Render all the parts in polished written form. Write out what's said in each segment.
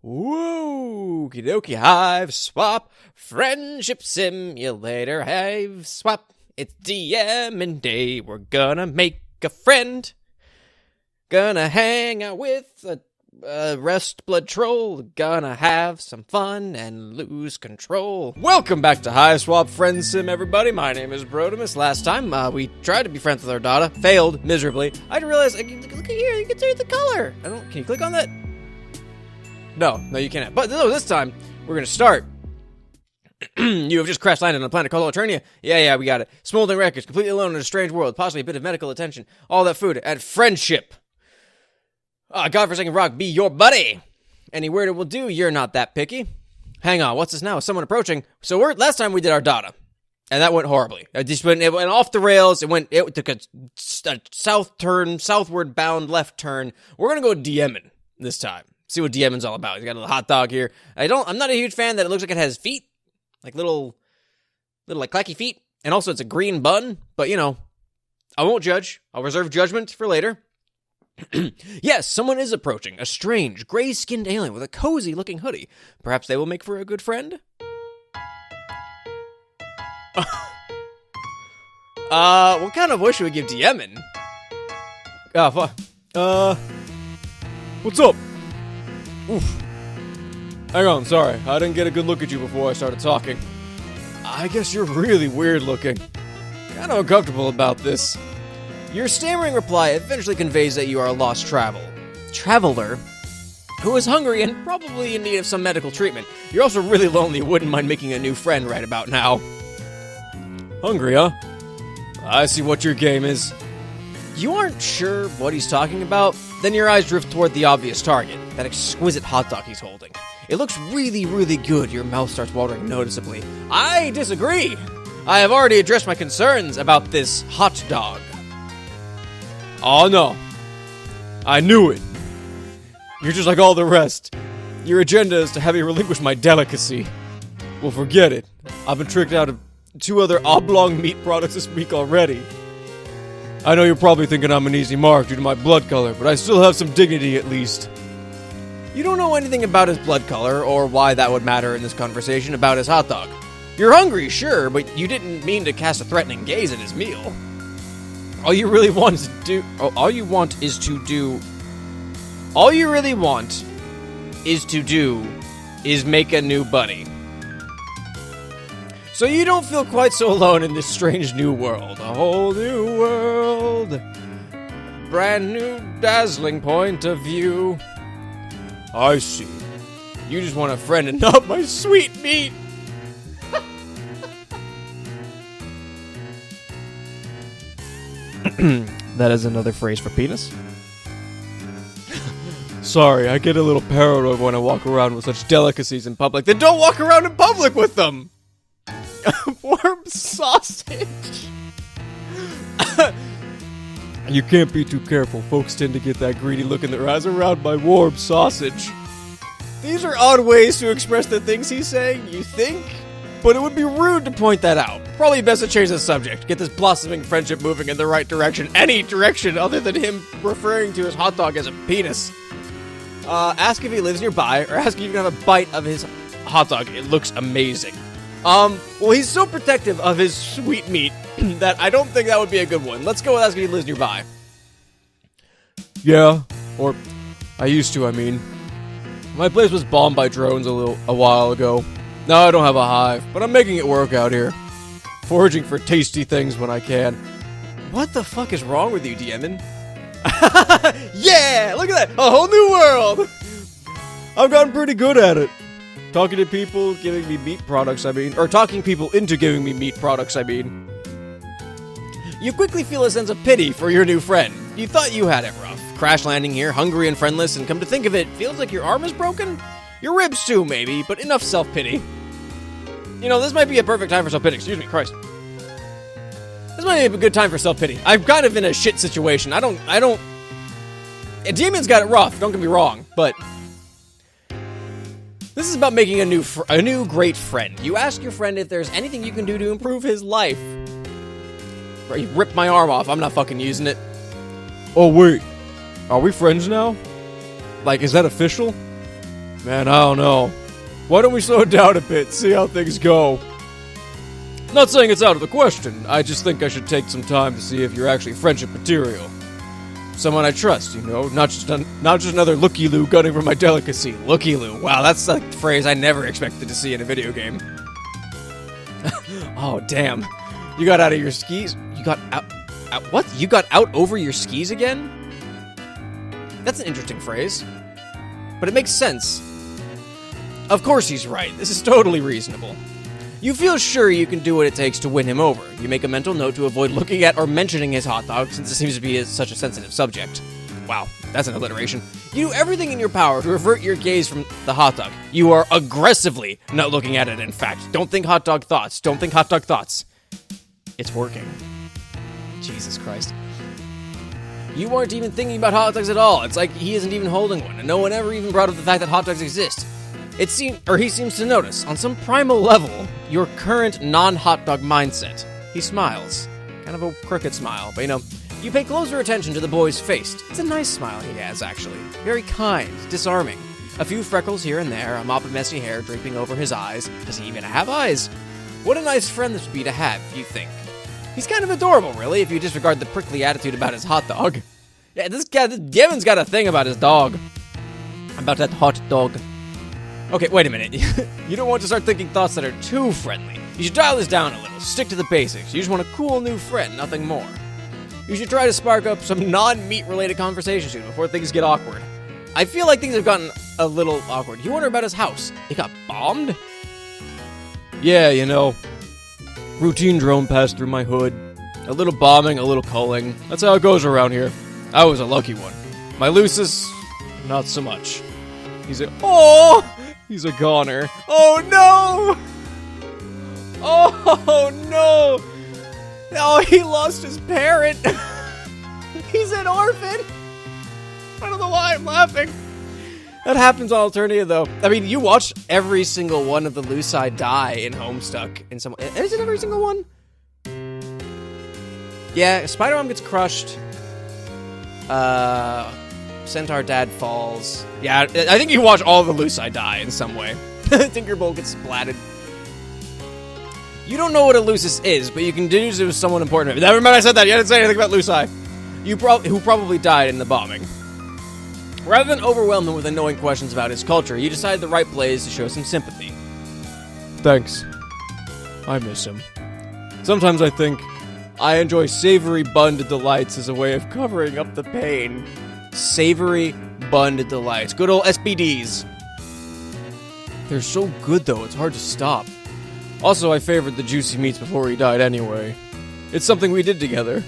Woo! Okie dokie, Hiveswap Friendship Simulator. Hiveswap, it's Diemen day. We're gonna make a friend. Gonna hang out with a rest blood troll. Gonna have some fun and lose control. Welcome back to Hiveswap Friendsim, everybody. My name is Brotimus. Last time, we tried to be friends with our Dada. Failed miserably. I didn't realize, look at here, you can see the color. Can you click on that? No, you can't. But no, this time, we're gonna start. You have just crash landed on a planet called Alternia. Yeah, we got it. Smoldering wreckage, completely alone in a strange world, possibly a bit of medical attention, all that food, and friendship. Godforsaken rock, be your buddy. Any word it will do, you're not that picky. Hang on, what's this now? Is someone approaching? So last time we did our Dada, and that went horribly. It went off the rails. It took a southward bound left turn. We're gonna go Diemen this time. See what Diemen's all about. He's got a little hot dog here. I'm not a huge fan that it looks like it has feet. Like little like clacky feet. And also it's a green bun. But, I won't judge. I'll reserve judgment for later. Yes, someone is approaching. A strange, gray-skinned alien with a cozy-looking hoodie. Perhaps they will make for a good friend? What kind of voice should we give Diemen? What's up? Oof. Hang on, sorry. I didn't get a good look at you before I started talking. I guess you're really weird looking. Kinda uncomfortable about this. Your stammering reply eventually conveys that you are a lost traveler who is hungry and probably in need of some medical treatment. You're also really lonely and wouldn't mind making a new friend right about now. Hungry, huh? I see what your game is. You aren't sure what he's talking about? Then your eyes drift toward the obvious target, that exquisite hot dog he's holding. It looks really, really good. Your mouth starts watering noticeably. I disagree. I have already addressed my concerns about this hot dog. Oh no. I knew it. You're just like all the rest. Your agenda is to have me relinquish my delicacy. Well, forget it. I've been tricked out of 2 other oblong meat products this week already. I know you're probably thinking I'm an easy mark due to my blood color, but I still have some dignity at least. You don't know anything about his blood color, or why that would matter in this conversation about his hot dog. You're hungry, sure, but you didn't mean to cast a threatening gaze at his meal. All you really want is make a new buddy. So you don't feel quite so alone in this strange new world. A whole new world. Brand new dazzling point of view. I see. You just want a friend and not my sweet meat. That is another phrase for penis. Sorry, I get a little paranoid when I walk around with such delicacies in public. Then don't walk around in public with them! Warm sausage! You can't be too careful. Folks tend to get that greedy look in their eyes around my warm sausage. These are odd ways to express the things he's saying, you think? But it would be rude to point that out. Probably best to change the subject. Get this blossoming friendship moving in the right direction. Any direction other than him referring to his hot dog as a penis. Ask if he lives nearby, or ask if you can have a bite of his hot dog. It looks amazing. Well, he's so protective of his sweet meat that I don't think that would be a good one. Let's go with asking if he lives nearby. Yeah, or I used to, I mean. My place was bombed by drones a while ago. Now I don't have a hive, but I'm making it work out here. Foraging for tasty things when I can. What the fuck is wrong with you, Diemen? Yeah! Look at that! A whole new world! I've gotten pretty good at it. Talking to people, giving me meat products, or talking people into giving me meat products, You quickly feel a sense of pity for your new friend. You thought you had it rough. Crash landing here, hungry and friendless, and come to think of it, feels like your arm is broken? Your ribs too, maybe, but enough self-pity. This might be a perfect time for self-pity. Excuse me, Christ. This might be a good time for self-pity. I'm kind of in a shit situation. Diemen's got it rough, don't get me wrong, but this is about making a new great friend. You ask your friend if there's anything you can do to improve his life. He ripped my arm off. I'm not fucking using it. Oh, wait. Are we friends now? Like, is that official? Man, I don't know. Why don't we slow it down a bit, see how things go? Not saying it's out of the question, I just think I should take some time to see if you're actually friendship material. Someone I trust, you know, not just another looky-loo gunning for my delicacy. Looky-loo. Wow, that's like the phrase I never expected to see in a video game. Oh, damn. You got out of your skis? You got out... What? You got out over your skis again? That's an interesting phrase. But it makes sense. Of course he's right. This is totally reasonable. You feel sure you can do what it takes to win him over. You make a mental note to avoid looking at or mentioning his hot dog, since it seems to be such a sensitive subject. Wow, that's an alliteration. You do everything in your power to avert your gaze from the hot dog. You are aggressively not looking at it, in fact. Don't think hot dog thoughts. Don't think hot dog thoughts. It's working. Jesus Christ. You aren't even thinking about hot dogs at all. It's like he isn't even holding one, and no one ever even brought up the fact that hot dogs exist. He seems to notice, on some primal level, your current non-hot dog mindset. He smiles. Kind of a crooked smile, but you pay closer attention to the boy's face. It's a nice smile he has, actually. Very kind, disarming. A few freckles here and there, a mop of messy hair draping over his eyes. Does he even have eyes? What a nice friend this would be to have, you think. He's kind of adorable, really, if you disregard the prickly attitude about his hot dog. Yeah, this Diemen's got a thing about his dog. About that hot dog. Okay, wait a minute. You don't want to start thinking thoughts that are too friendly. You should dial this down a little. Stick to the basics. You just want a cool new friend, nothing more. You should try to spark up some non-meat related conversation soon before things get awkward. I feel like things have gotten a little awkward. You wonder about his house. It got bombed? Yeah, routine drone passed through my hood. A little bombing, a little culling. That's how it goes around here. I was a lucky one. My lusus, not so much. He's a goner. Oh no! Oh no! Oh, he lost his parent. He's an orphan. I don't know why I'm laughing. That happens on Alternia, though. I mean, you watch every single one of the luci die in Homestuck. Is it every single one? Yeah, Spider-Mom gets crushed. Centaur Dad falls. Yeah, I think you watch all the luci die in some way. Tinkerbolt gets splatted. You don't know what a lusus is, but you can deduce it was someone important. Never mind, I said that. You didn't say anything about luci. Who probably died in the bombing. Rather than overwhelm him with annoying questions about his culture, you decide the right place to show some sympathy. Thanks. I miss him. Sometimes I think I enjoy savory bunned delights as a way of covering up the pain. Savory bunned delights. Good old SBDs. They're so good, though, it's hard to stop. Also, I favored the juicy meats before he died anyway. It's something we did together.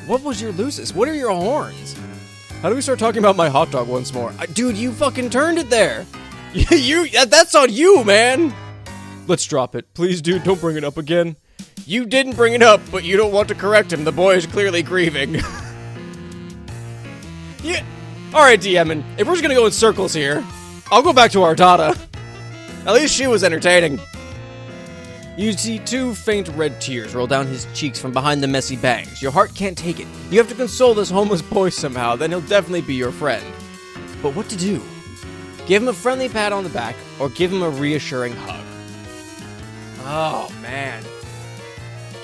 What was your lusus? What are your horns? How do we start talking about my hot dog once more? Dude, you fucking turned it there. That's on you, man. Let's drop it. Please, dude, don't bring it up again. You didn't bring it up, but you don't want to correct him. The boy is clearly grieving. Yeah. Alright, Diemen. If we're just gonna go in circles here, I'll go back to our Dada. At least she was entertaining. You see two faint red tears roll down his cheeks from behind the messy bangs. Your heart can't take it. You have to console this homeless boy somehow, then he'll definitely be your friend. But what to do? Give him a friendly pat on the back, or give him a reassuring hug. Oh, man.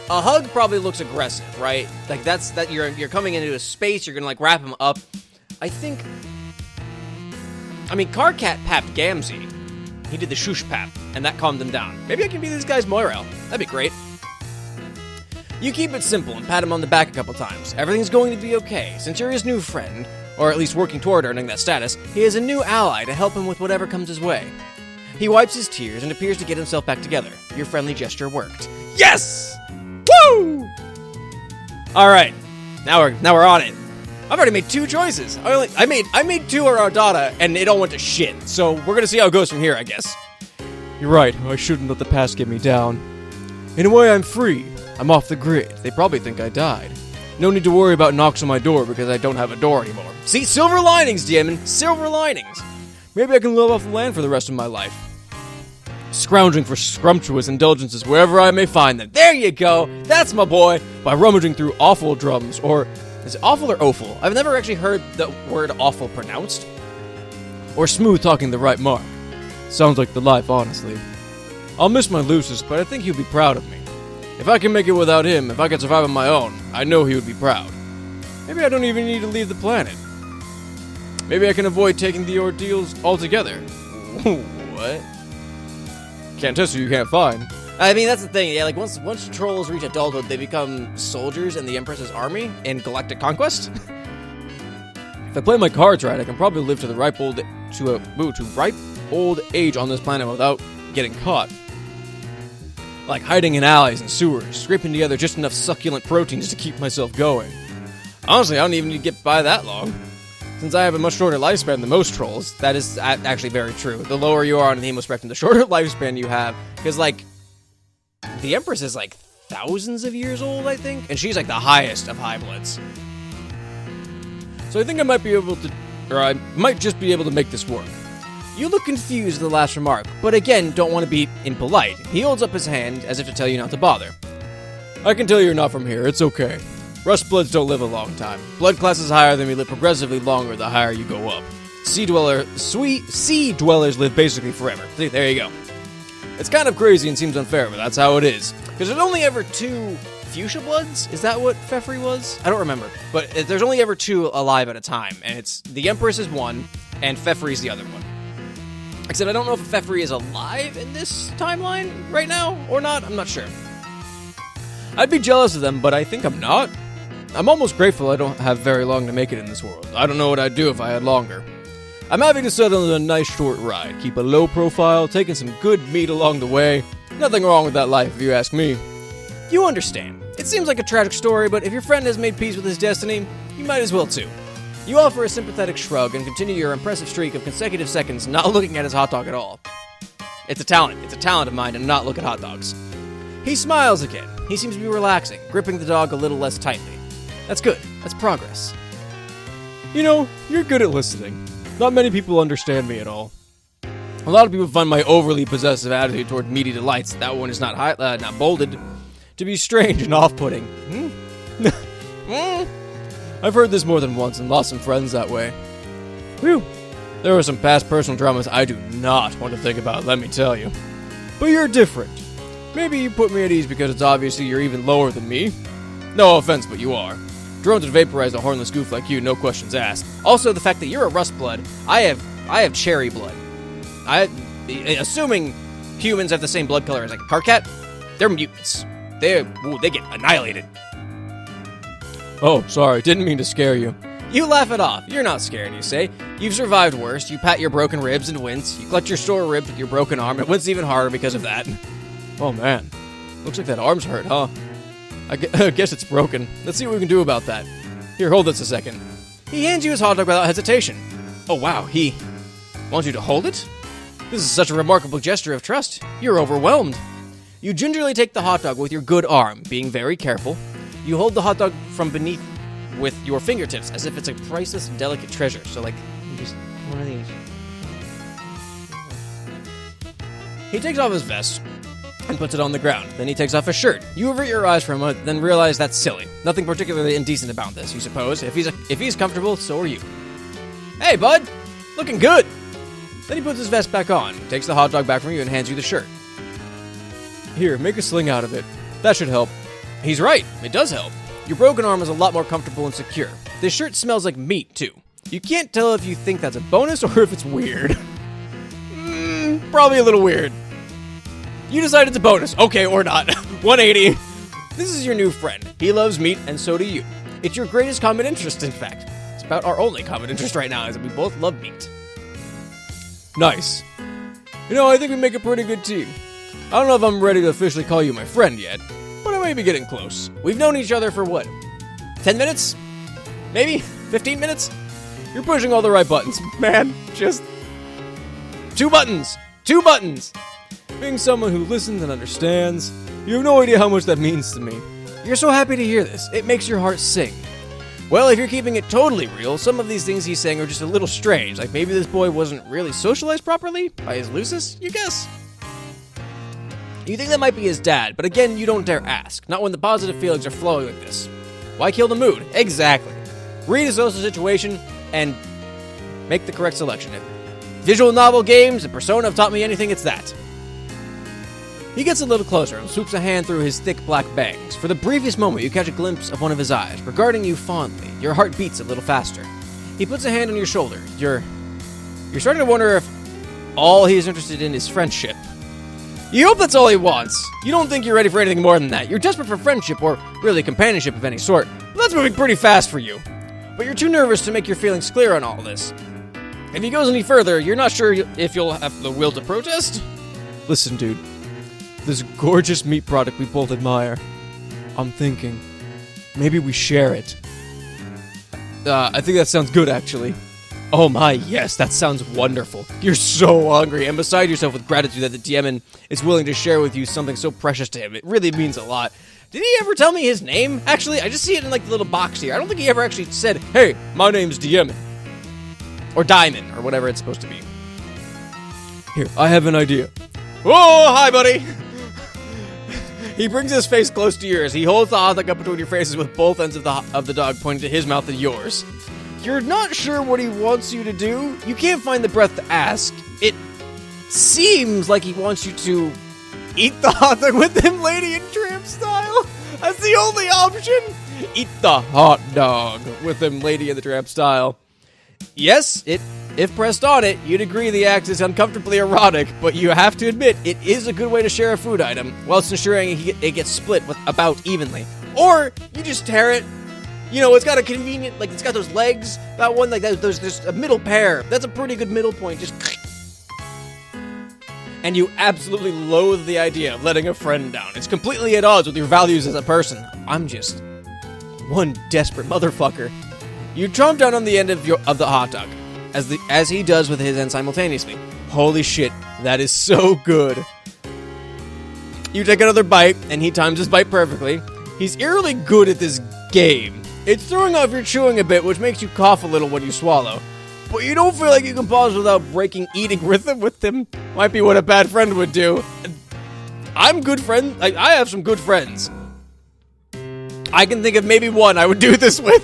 A hug probably looks aggressive, right? Like, that you're coming into a space, you're gonna, like, wrap him up. I think... I mean, Carcat papped Gamzee. He did the shoosh pap, and that calmed him down. Maybe I can be this guy's morale. That'd be great. You keep it simple and pat him on the back a couple times. Everything's going to be okay. Since you're his new friend, or at least working toward earning that status, he has a new ally to help him with whatever comes his way. He wipes his tears and appears to get himself back together. Your friendly gesture worked. Yes! Woo! Alright, now we're on it. I've already made two choices. I made two errata, and it all went to shit. So we're gonna see how it goes from here, I guess. You're right. I shouldn't let the past get me down. In a way, I'm free. I'm off the grid. They probably think I died. No need to worry about knocks on my door because I don't have a door anymore. See, silver linings, Diemen. Silver linings. Maybe I can live off the land for the rest of my life. Scrounging for scrumptious indulgences wherever I may find them. There you go. That's my boy. By rummaging through awful drums, or... Is it awful or offal? I've never actually heard the word awful pronounced. or smooth talking the right mark. Sounds like the life, honestly. I'll miss my lusus, but I think he'll be proud of me. If I can make it without him, if I can survive on my own, I know he would be proud. Maybe I don't even need to leave the planet. Maybe I can avoid taking the ordeals altogether. What? Can't test who you can't find. I mean, that's the thing. Yeah, like once trolls reach adulthood, they become soldiers in the Empress's army in Galactic Conquest. If I play my cards right, I can probably live to the ripe old age on this planet without getting caught. Like hiding in alleys and sewers, scraping together just enough succulent proteins to keep myself going. Honestly, I don't even need to get by that long. Since I have a much shorter lifespan than most trolls, that is actually very true. The lower you are on the Hemo spectrum, the shorter lifespan you have. Because, like, the Empress is, like, thousands of years old, I think? And she's, like, the highest of high bloods. So I think I might be able to, or I might just be able to make this work. You look confused at the last remark, but again, don't want to be impolite. He holds up his hand as if to tell you not to bother. I can tell you're not from here, it's okay. Rust bloods don't live a long time. Blood classes higher than we live progressively longer the higher you go up. Sea dwellers live basically forever. See, there you go. It's kind of crazy and seems unfair, but that's how it is. Because there's only ever 2 fuchsia bloods? Is that what Fefri was? I don't remember. But there's only ever 2 alive at a time. And it's the Empress is one, and Fefri's the other one. Except I don't know if Fefri is alive in this timeline right now or not. I'm not sure. I'd be jealous of them, but I think I'm not. I'm almost grateful I don't have very long to make it in this world. I don't know what I'd do if I had longer. I'm having to settle on a nice short ride, keep a low profile, taking some good meat along the way. Nothing wrong with that life if you ask me. You understand. It seems like a tragic story, but if your friend has made peace with his destiny, you might as well too. You offer a sympathetic shrug and continue your impressive streak of consecutive seconds not looking at his hot dog at all. It's a talent. It's a talent of mine to not look at hot dogs. He smiles again. He seems to be relaxing, gripping the dog a little less tightly. That's good. That's progress. You know, you're good at listening. Not many people understand me at all. A lot of people find my overly possessive attitude toward meaty delights, that one is not bolded, to be strange and off-putting. I've heard this more than once and lost some friends that way. Whew. There were some past personal dramas I do not want to think about, let me tell you. But you're different. Maybe you put me at ease because it's obviously you're even lower than me. No offense, but you are. Drones would vaporize a hornless goof like you, no questions asked. Also, the fact that you're a rust blood, I have cherry blood. Assuming humans have the same blood color as like a Karkat, they're mutants. They get annihilated. Oh, sorry, didn't mean to scare you. You laugh it off. You're not scared, you say. You've survived worse. You pat your broken ribs and wince. You clutch your sore ribs with your broken arm and wince even harder because of that. Oh man, looks like that arm's hurt, huh? I guess it's broken. Let's see what we can do about that. Here, hold this a second. He hands you his hot dog without hesitation. Oh wow, he wants you to hold it? This is such a remarkable gesture of trust. You're overwhelmed. You gingerly take the hot dog with your good arm, being very careful. You hold the hot dog from beneath with your fingertips as if it's a priceless, delicate treasure. So like, just one of these. He takes off his vest and puts it on the ground. Then he takes off his shirt. You avert your eyes for a moment, then realize that's silly. Nothing particularly indecent about this, you suppose. If he's comfortable, so are you. Hey, bud! Looking good! Then he puts his vest back on, takes the hot dog back from you, and hands you the shirt. Here, make a sling out of it. That should help. He's right. It does help. Your broken arm is a lot more comfortable and secure. This shirt smells like meat, too. You can't tell if you think that's a bonus or if it's weird. Probably a little weird. You decide it's a bonus. Okay, or not. 180. This is your new friend. He loves meat, and so do you. It's your greatest common interest, in fact. It's about our only common interest right now, is that we both love meat. Nice. You know, I think we make a pretty good team. I don't know if I'm ready to officially call you my friend yet, but I may be getting close. We've known each other for what? 10 minutes? Maybe? 15 minutes? You're pushing all the right buttons. Man, just 2 buttons. 2 buttons. Being someone who listens and understands, you have no idea how much that means to me. You're so happy to hear this. It makes your heart sing. Well, if you're keeping it totally real, some of these things he's saying are just a little strange. Like maybe this boy wasn't really socialized properly by his lusus, you guess? You think that might be his dad, but again, you don't dare ask. Not when the positive feelings are flowing like this. Why kill the mood? Exactly. Read his social situation and make the correct selection. visual novel games and Persona have taught me anything, it's that. He gets a little closer and swoops a hand through his thick black bangs. For the briefest moment, you catch a glimpse of one of his eyes, regarding you fondly. Your heart beats a little faster. He puts a hand on your shoulder. You're starting to wonder if all he is interested in is friendship. You hope that's all he wants. You don't think you're ready for anything more than that. You're desperate for friendship, or really companionship of any sort. But that's moving pretty fast for you. But you're too nervous to make your feelings clear on all this. If he goes any further, you're not sure if you'll have the will to protest? Listen, dude. This gorgeous meat product we both admire. I'm thinking, maybe we share it. I think that sounds good, actually. Oh my, yes, that sounds wonderful. You're so hungry and beside yourself with gratitude that the Diemen is willing to share with you something so precious to him. It really means a lot. Did he ever tell me his name? Actually, I just see it in, like, the little box here. I don't think he ever actually said, hey, my name's Diemen. Or Diemen, or whatever it's supposed to be. Here, I have an idea. Oh, hi, buddy! He brings his face close to yours. He holds the hot dog up between your faces with both ends of the dog pointing to his mouth and yours. You're not sure what he wants you to do. You can't find the breath to ask. It seems like he wants you to eat the hot dog with him, Lady and Tramp style. That's the only option. Eat the hot dog with him, Lady and the Tramp style. Yes, if pressed on it, you'd agree the act is uncomfortably erotic, but you have to admit it is a good way to share a food item, whilst ensuring it gets split with about evenly. Or you just tear it. You know, it's got a convenient, like, it's got those legs, that one, like, there's a middle pair. That's a pretty good middle point, just... And you absolutely loathe the idea of letting a friend down. It's completely at odds with your values as a person. I'm just one desperate motherfucker. You chomp down on the end of the hot dog, as he does with his end simultaneously. Holy shit, that is so good. You take another bite, and he times his bite perfectly. He's eerily good at this game. It's throwing off your chewing a bit, which makes you cough a little when you swallow. But you don't feel like you can pause without breaking eating rhythm with him. Might be what a bad friend would do. I'm good friend. I have some good friends. I can think of maybe one I would do this with.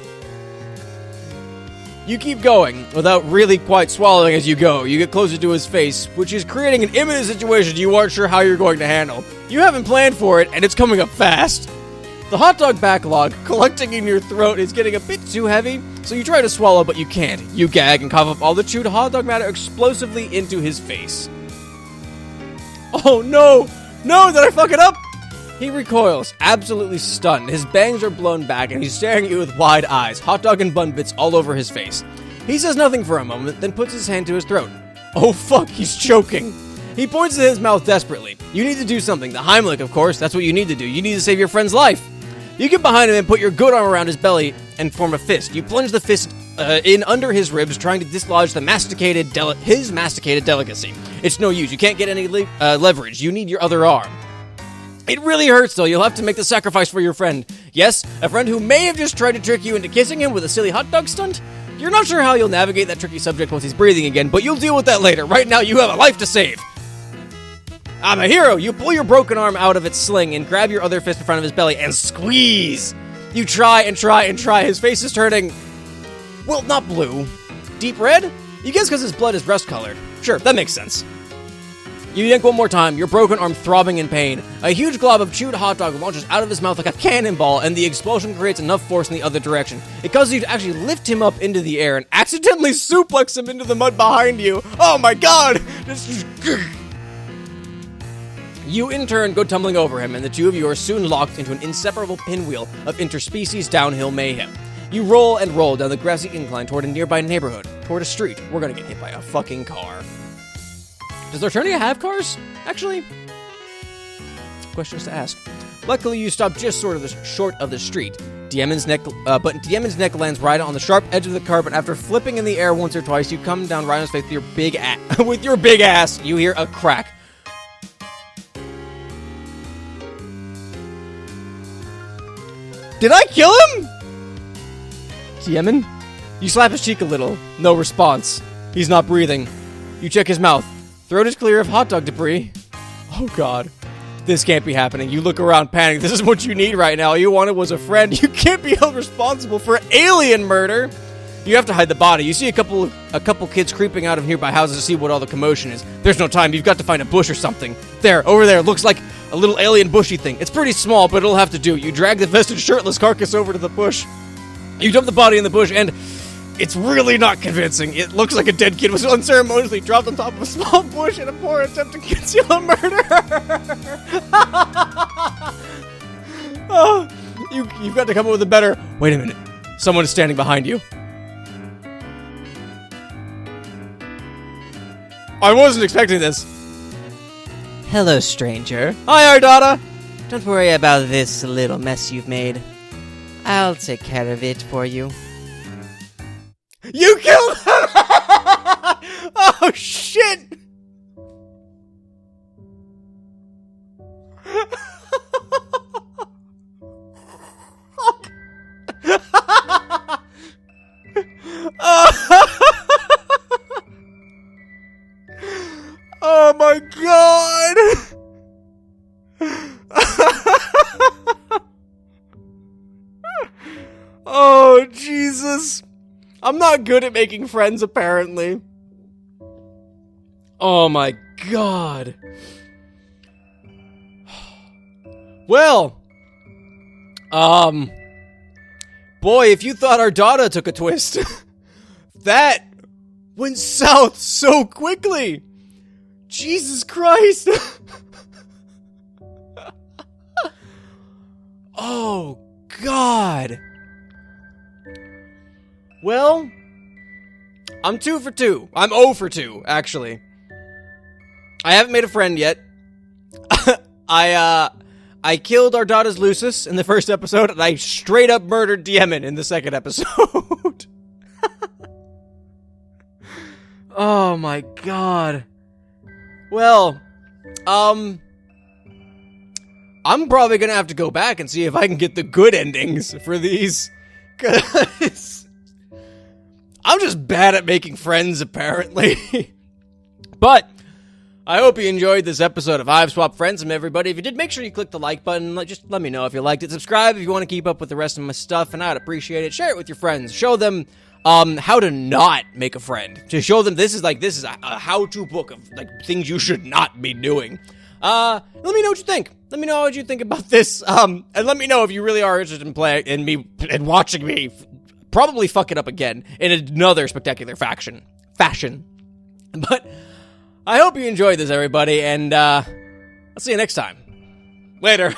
You keep going, without really quite swallowing as you go. You get closer to his face, which is creating an imminent situation you aren't sure how you're going to handle. You haven't planned for it, and it's coming up fast. The hot dog backlog collecting in your throat is getting a bit too heavy, so you try to swallow, but you can't. You gag and cough up all the chewed hot dog matter explosively into his face. Oh no! No, did I fuck it up? He recoils, absolutely stunned. His bangs are blown back, and he's staring at you with wide eyes, hot dog and bun bits all over his face. He says nothing for a moment, then puts his hand to his throat. Oh fuck, he's choking. He points at his mouth desperately. You need to do something. The Heimlich, of course, that's what you need to do. You need to save your friend's life. You get behind him and put your good arm around his belly and form a fist. You plunge the fist in under his ribs, trying to dislodge his masticated delicacy. It's no use. You can't get any leverage. You need your other arm. It really hurts, though. You'll have to make the sacrifice for your friend. Yes, a friend who may have just tried to trick you into kissing him with a silly hot dog stunt. You're not sure how you'll navigate that tricky subject once he's breathing again, but you'll deal with that later. Right now, you have a life to save. I'm a hero. You pull your broken arm out of its sling and grab your other fist in front of his belly and squeeze. You try and try and try. His face is turning, well, not blue. Deep red? You guess because his blood is rust-colored. Sure, that makes sense. You yank one more time, your broken arm throbbing in pain. A huge glob of chewed hot dog launches out of his mouth like a cannonball, and the explosion creates enough force in the other direction. It causes you to actually lift him up into the air and accidentally suplex him into the mud behind you. Oh my god! You, in turn, go tumbling over him, and the two of you are soon locked into an inseparable pinwheel of interspecies downhill mayhem. You roll and roll down the grassy incline toward a nearby neighborhood, toward a street. We're gonna get hit by a fucking car. Does Eternia have cars? Actually, questions to ask. Luckily, you stop just short of the street. Diemen's neck lands right on the sharp edge of the car, but after flipping in the air once or twice, you come down right on his face with your big ass. With your big ass, you hear a crack. Did I kill him? Diemen? You slap his cheek a little. No response. He's not breathing. You check his mouth. Throat is clear of hot dog debris. Oh god. This can't be happening. You look around panicked. This is what you need right now. All you wanted was a friend. You can't be held responsible for alien murder. You have to hide the body. You see a couple kids creeping out of nearby houses to see what all the commotion is. There's no time. You've got to find a bush or something. There, over there. Looks like a little alien bushy thing. It's pretty small, but it'll have to do. You drag the vested shirtless carcass over to the bush. You dump the body in the bush, and it's really not convincing. It looks like a dead kid was unceremoniously dropped on top of a small bush in a poor attempt to conceal a murder. Oh, you've got to come up with a better... Wait a minute. Someone is standing behind you. I wasn't expecting this. Hello, stranger. Hi, Ardata. Don't worry about this little mess you've made. I'll take care of it for you. You killed him! Oh, shit! Oh my god! Oh, Jesus. I'm not good at making friends, apparently. Oh my god. Well, boy, if you thought our Dada took a twist, that went south so quickly. Jesus Christ. Oh, God. Well, I'm 2 for 2. I'm 0 for 2, actually. I haven't made a friend yet. I killed our daughter's lusus in the first episode, and I straight up murdered Diemen in the second episode. Oh my god. Well, I'm probably gonna have to go back and see if I can get the good endings for these, 'cause I'm just bad at making friends, apparently. But I hope you enjoyed this episode of Hiveswap Friendsim, everybody. If you did, make sure you click the like button. Just let me know if you liked it. Subscribe if you want to keep up with the rest of my stuff, and I'd appreciate it. Share it with your friends. Show them how to not make a friend. To show them this is a how-to book of like things you should not be doing. Let me know what you think. Let me know what you think about this. And let me know if you really are interested in playing in me and watching me probably fuck it up again in another spectacular fashion. But I hope you enjoyed this, everybody, and I'll see you next time. Later.